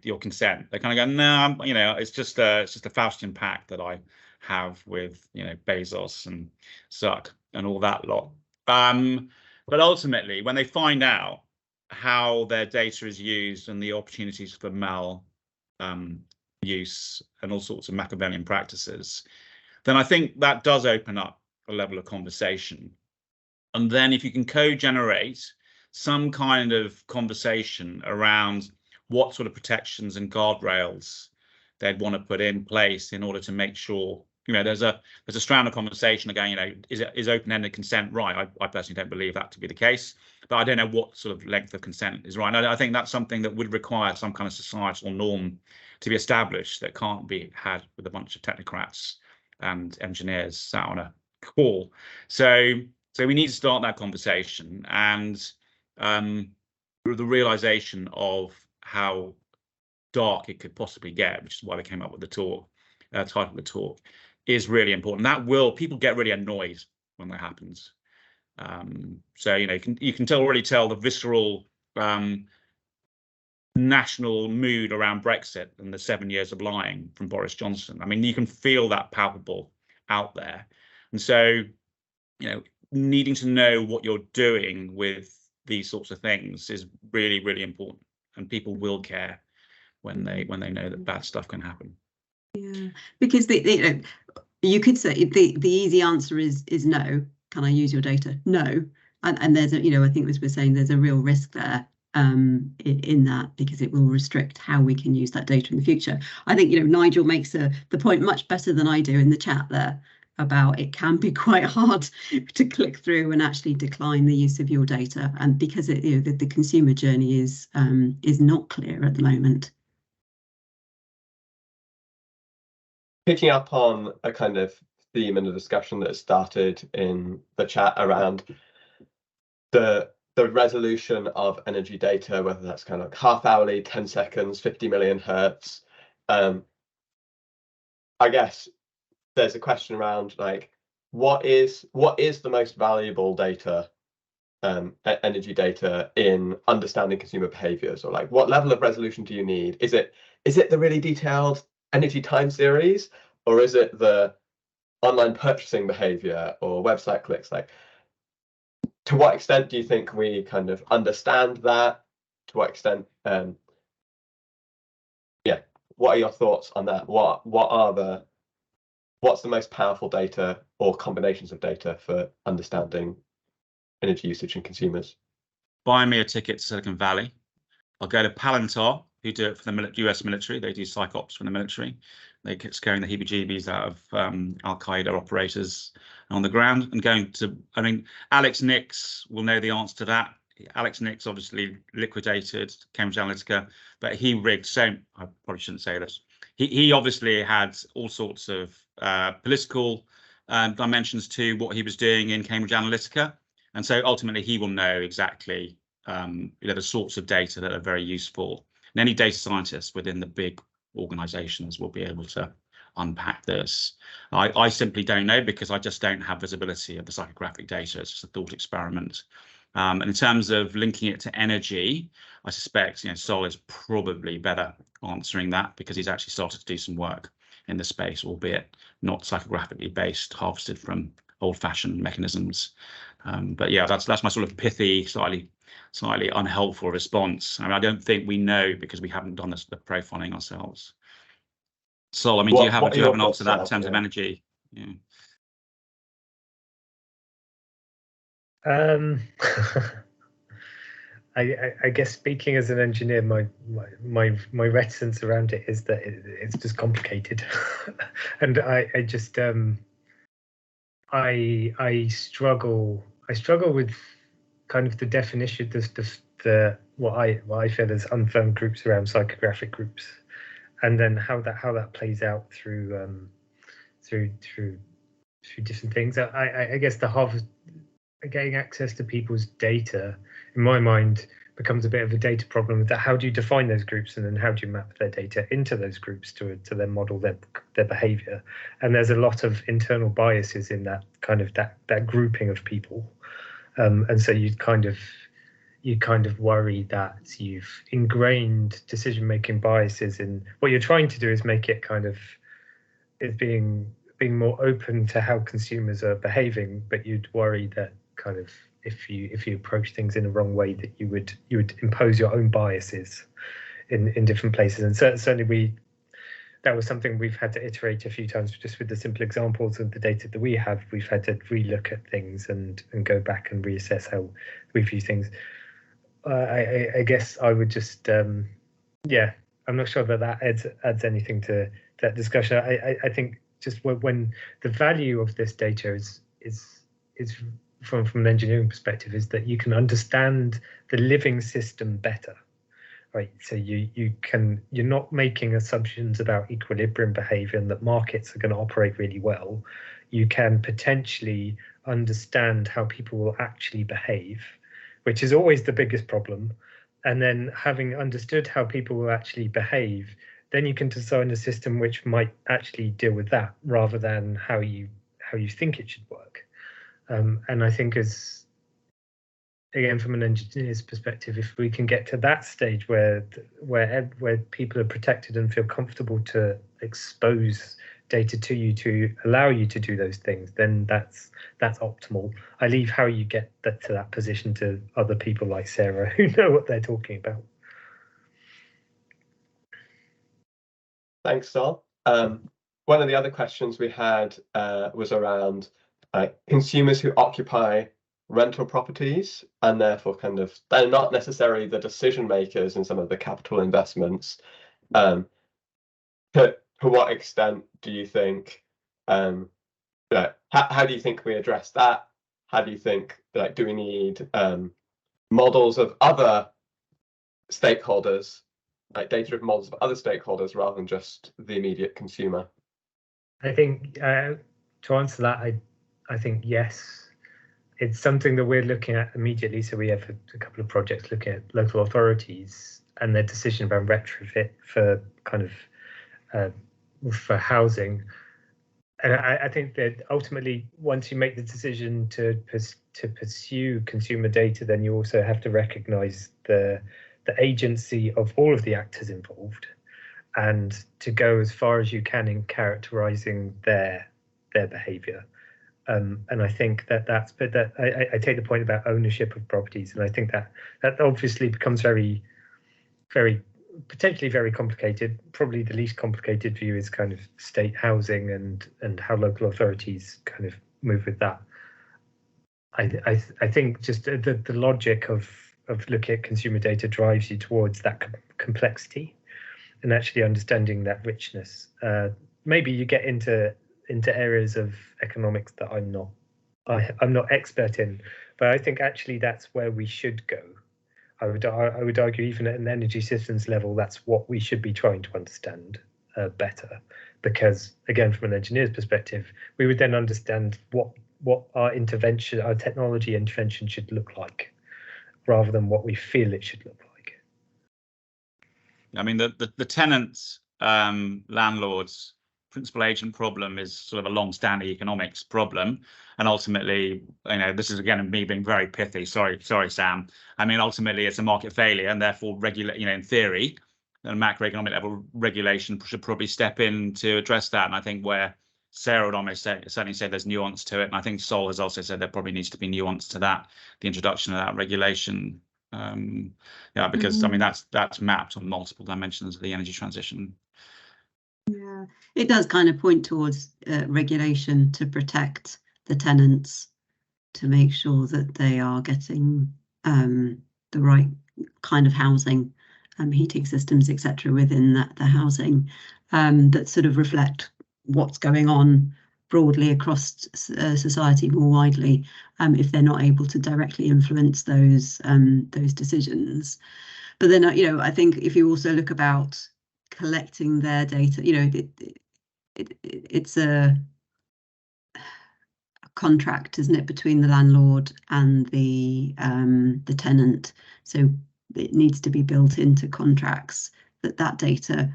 your consent, they kind of go, no, it's just a Faustian pact that I have with Bezos and Zuck and all that lot. But ultimately, when they find out how their data is used and the opportunities for mal use and all sorts of Machiavellian practices, then I think that does open up a level of conversation. And then if you can co-generate some kind of conversation around what sort of protections and guardrails they'd want to put in place in order to make sure, there's a strand of conversation again, is open-ended consent right? I personally don't believe that to be the case, but I don't know what sort of length of consent is right. And I think that's something that would require some kind of societal norm to be established that can't be had with a bunch of technocrats and engineers sat on a call. So we need to start that conversation, and the realization of how dark it could possibly get, which is why they came up with the talk, title of the talk, is really important. People get really annoyed when that happens. So you can already tell the visceral national mood around Brexit and the 7 years of lying from Boris Johnson. I mean, you can feel that palpable out there, and so needing to know what you're doing with these sorts of things is really, really important, and people will care when they know that bad stuff can happen. Yeah, because you could say the easy answer is no. Can I use your data? No, and there's I think as we're saying, there's a real risk there in that, because it will restrict how we can use that data in the future. I think Nigel makes the point much better than I do in the chat there, about it can be quite hard to click through and actually decline the use of your data, and because the consumer journey is not clear at the moment. Picking up on a kind of theme and a discussion that has started in the chat around the resolution of energy data, whether that's kind of like half hourly, 10 seconds, 50 million hertz. I guess there's a question around like what is the most valuable data, energy data, in understanding consumer behaviors, or like what level of resolution do you need? Is it the really detailed energy time series, or is it the online purchasing behavior or website clicks? Like, to what extent do you think we kind of understand that? To what extent, yeah, what are your thoughts on that? What's the most powerful data or combinations of data for understanding energy usage in consumers? Buy me a ticket to Silicon Valley. I'll go to Palantir, who do it for the US military. They do psychops for the military. They get scaring the heebie-jeebies out of Al-Qaeda operators on the ground. And going to, I mean, Alex Nix will know the answer to that. Alex Nix obviously liquidated Cambridge Analytica, but he rigged so, I probably shouldn't say this. He obviously had all sorts of political dimensions to what he was doing in Cambridge Analytica. And so ultimately he will know exactly the sorts of data that are very useful. And any data scientists within the big organizations will be able to unpack this. I simply don't know, because I just don't have visibility of the psychographic data. It's just a thought experiment. And in terms of linking it to energy, I suspect Sol is probably better answering that, because he's actually started to do some work in the space, albeit not psychographically based, harvested from old-fashioned mechanisms. But yeah, that's my sort of pithy, slightly unhelpful response. I mean, I don't think we know, because we haven't done the profiling ourselves. Sol, I mean, do you have an answer to that in terms of energy? Yeah. I guess, speaking as an engineer, my reticence around it is that it's just complicated, and I just I struggle with kind of the definition, the what I feel as unfirm groups around psychographic groups, and then how that plays out through different things. I guess getting access to people's data, in my mind, becomes a bit of a data problem. That how do you define those groups, and then how do you map their data into those groups to then model their behavior? And there's a lot of internal biases in that kind of that grouping of people, and so you kind of worry that you've ingrained decision-making biases in what you're trying to do, is make it kind of is being more open to how consumers are behaving, but you'd worry that kind of if you approach things in the wrong way, that you would impose your own biases in different places. And certainly that was something we've had to iterate a few times, just with the simple examples of the data that we have. We've had to relook at things and go back and reassess how we view things. I guess I would just yeah, I'm not sure that adds anything to that discussion. I think just when the value of this data is from an engineering perspective, is that you can understand the living system better, right? So you're not making assumptions about equilibrium behavior and that markets are going to operate really well. You can potentially understand how people will actually behave, which is always the biggest problem. And then, having understood how people will actually behave, then you can design a system which might actually deal with that, rather than how you think it should work. And I think, as again, from an engineer's perspective, if we can get to that stage where people are protected and feel comfortable to expose data to you, to allow you to do those things, then that's optimal. I leave how you get to that position to other people like Sarah, who know what they're talking about. Thanks, Sol. One of the other questions we had was around consumers who occupy rental properties, and therefore kind of they're not necessarily the decision makers in some of the capital investments. To what extent do you think, how do you think we address that? How do you think, do we need models of other stakeholders, like data-driven models of other stakeholders, rather than just the immediate consumer? I think to answer that, I think yes. It's something that we're looking at immediately. So we have a couple of projects looking at local authorities and their decision about retrofit for kind of for housing. And I think that ultimately, once you make the decision to pursue consumer data, then you also have to recognise the agency of all of the actors involved, and to go as far as you can in characterising their behaviour. And I think that's, but that I take the point about ownership of properties, and I think that obviously becomes very, very potentially very complicated. Probably the least complicated view is kind of state housing and how local authorities kind of move with that. I think just the logic of looking at consumer data drives you towards that complexity and actually understanding that richness. Maybe you get into areas of economics that I'm not expert in, but I think actually that's where we should go. I would argue even at an energy systems level, that's what we should be trying to understand better, because again, from an engineer's perspective, we would then understand what our intervention, our technology intervention should look like, rather than what we feel it should look like. I mean, the tenants, landlords, principal agent problem is sort of a long-standing economics problem, and ultimately, this is again me being very pithy. Sorry, Sam. I mean, ultimately, it's a market failure, and therefore, in theory, at a macroeconomic level, regulation should probably step in to address that. And I think where Sarah would almost certainly say there's nuance to it, and I think Sol has also said there probably needs to be nuance to that, the introduction of that regulation. Because I mean that's mapped on multiple dimensions of the energy transition. Yeah, it does kind of point towards regulation to protect the tenants, to make sure that they are getting the right kind of housing, heating systems, etc., within the housing that sort of reflect what's going on broadly across society more widely, if they're not able to directly influence those decisions. But then, I think if you also look about collecting their data, it's a contract, isn't it, between the landlord and the tenant. So it needs to be built into contracts that data,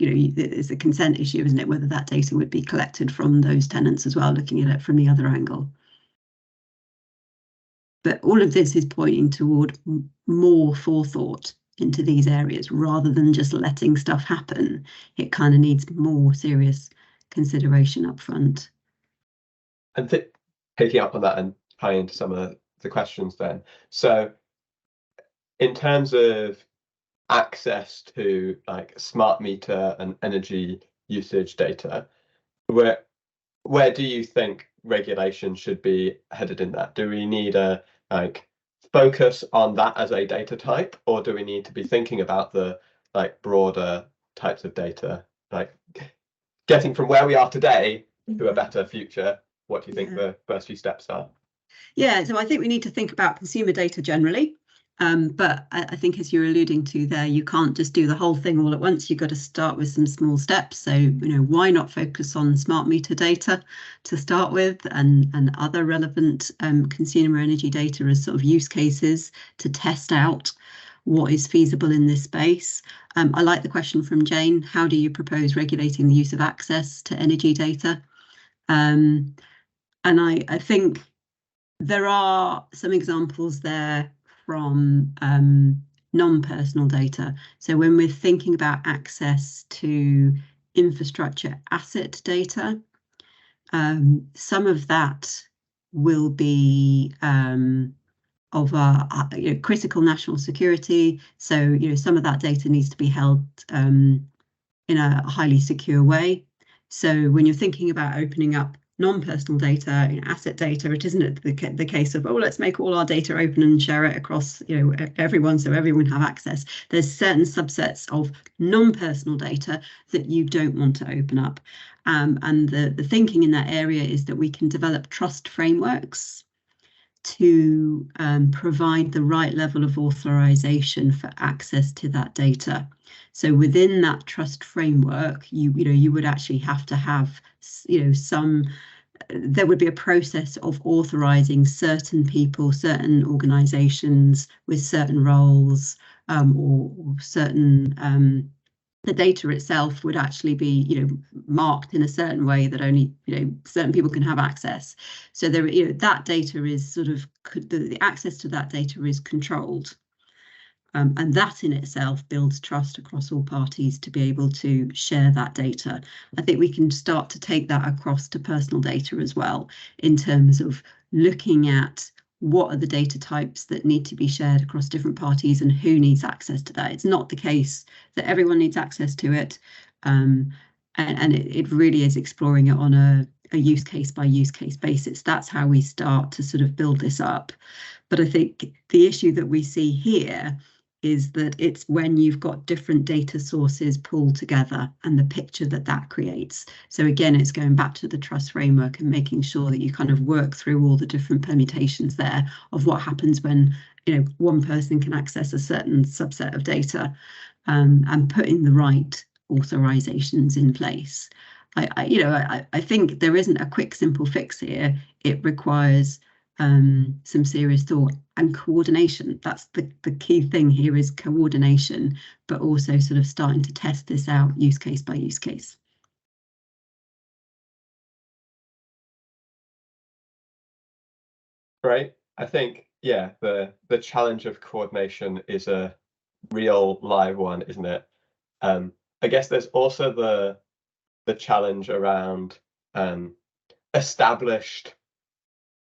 it's a consent issue, isn't it, whether that data would be collected from those tenants as well, looking at it from the other angle. But all of this is pointing toward more forethought into these areas rather than just letting stuff happen. It kind of needs more serious consideration up front. And picking up on that and tying into some of the questions then. So in terms of access to like smart meter and energy usage data, where do you think regulation should be headed in that? Do we need a focus on that as a data type, or do we need to be thinking about the broader types of data, like getting from where we are today to a better future? What do you think the first few steps are? Yeah, so I think we need to think about consumer data generally. But I think, as you're alluding to there, you can't just do the whole thing all at once. You've got to start with some small steps. So, why not focus on smart meter data to start with, and other relevant consumer energy data as sort of use cases to test out what is feasible in this space. I like the question from Jane. How do you propose regulating the use of access to energy data? And I think there are some examples there from non-personal data. So when we're thinking about access to infrastructure asset data, some of that will be of critical national security. So some of that data needs to be held in a highly secure way. So when you're thinking about opening up non-personal data, asset data, it isn't the case of, let's make all our data open and share it across everyone, so everyone have access. There's certain subsets of non-personal data that you don't want to open up, and the thinking in that area is that we can develop trust frameworks to provide the right level of authorization for access to that data. So within that trust framework, you would actually have to have some there would be a process of authorizing certain people, certain organizations with certain roles, or certain the data itself would actually be, marked in a certain way that only, certain people can have access. So there, that data is sort of, the access to that data is controlled. And that in itself builds trust across all parties to be able to share that data. I think we can start to take that across to personal data as well, in terms of looking at what are the data types that need to be shared across different parties and who needs access to that. It's not the case that everyone needs access to it. And it really is exploring it on a use case by use case basis. That's how we start to sort of build this up. But I think the issue that we see here is that it's when you've got different data sources pulled together and the picture that that creates. So again, it's going back to the trust framework and making sure that you kind of work through all the different permutations there of what happens when, one person can access a certain subset of data, and putting the right authorizations in place. I think there isn't a quick, simple fix here. It requires some serious thought and coordination. That's the key thing here, is coordination, but also sort of starting to test this out use case by use case. Great. I think, yeah, the challenge of coordination is a real live one, isn't it? I guess there's also the challenge around established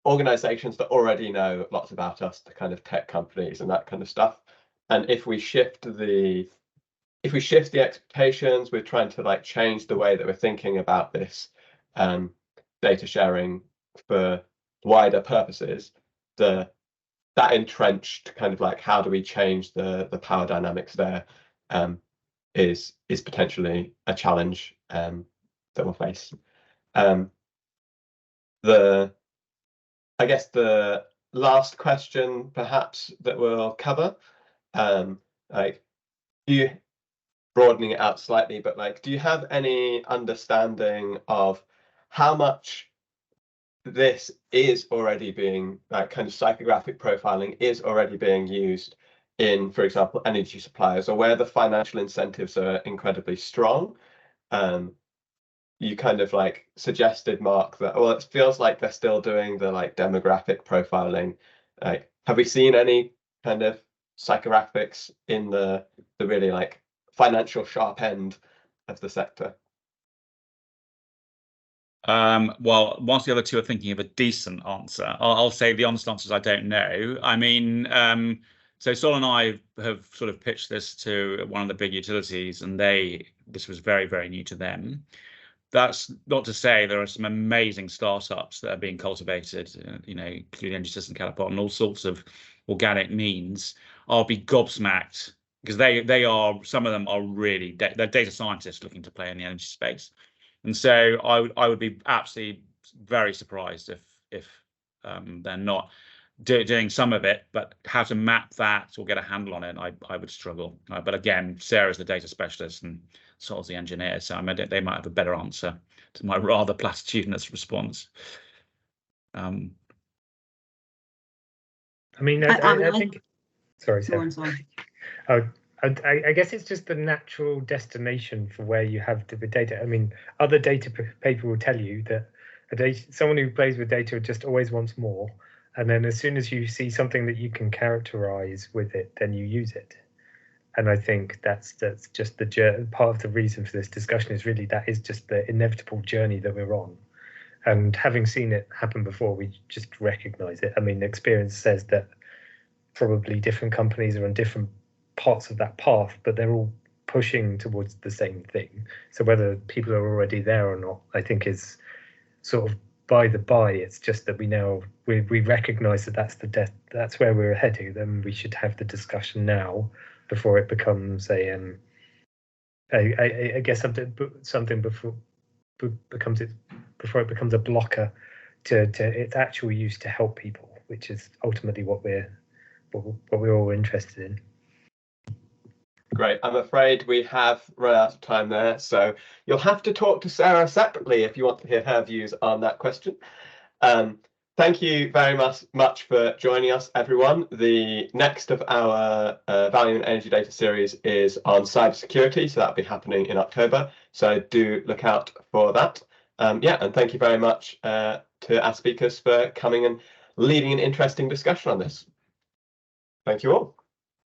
organizations that already know lots about us, the kind of tech companies and that kind of stuff. And if we shift the expectations, we're trying to like change the way that we're thinking about this data sharing for wider purposes, that entrenched kind of like, how do we change the power dynamics there, is potentially a challenge that we'll face. I guess the last question perhaps that we'll cover, like, broadening it out slightly, but like, do you have any understanding of how much this is already being, like, kind of psychographic profiling is already being used in, for example, energy suppliers, or where the financial incentives are incredibly strong? You kind of like suggested, Mark, that, well, it feels like they're still doing the like demographic profiling. Like, have we seen any kind of psychographics in the really like financial sharp end of the sector? Well, whilst the other two are thinking of a decent answer, I'll say the honest answer is I don't know. I mean, so Sol and I have sort of pitched this to one of the big utilities, and this was very, very new to them. That's not to say there are some amazing startups that are being cultivated, including Energy System Catapult and all sorts of organic means. I'll be gobsmacked, because they are, some of them are really, they're data scientists looking to play in the energy space. And so I would be absolutely very surprised if they're not doing some of it, but how to map that or get a handle on it, I would struggle. But again, Sarah's the data specialist and Sol's the engineer, so they might have a better answer to my rather platitudinous response. I mean, I think. Sorry, Sarah. I guess it's just the natural destination for where you have the data. I mean, other data people will tell you that someone who plays with data just always wants more. And then as soon as you see something that you can characterize with it, then you use it. And I think that's just the part of the reason for this discussion is really that is just the inevitable journey that we're on. And having seen it happen before, we just recognize it. I mean, experience says that probably different companies are on different parts of that path, but they're all pushing towards the same thing. So whether people are already there or not, I think is sort of by the by. It's just that we recognize that that's where we're heading. Then we should have the discussion now before it becomes I guess something before it becomes a blocker to its actual use to help people, which is ultimately what we're all interested in. Great. I'm afraid we have run out of time there, so you'll have to talk to Sarah separately if you want to hear her views on that question. Thank you very much for joining us, everyone. The next of our Value and Energy Data series is on cybersecurity, so that'll be happening in October. So do look out for that. Yeah, and thank you very much to our speakers for coming and leading an interesting discussion on this. Thank you all.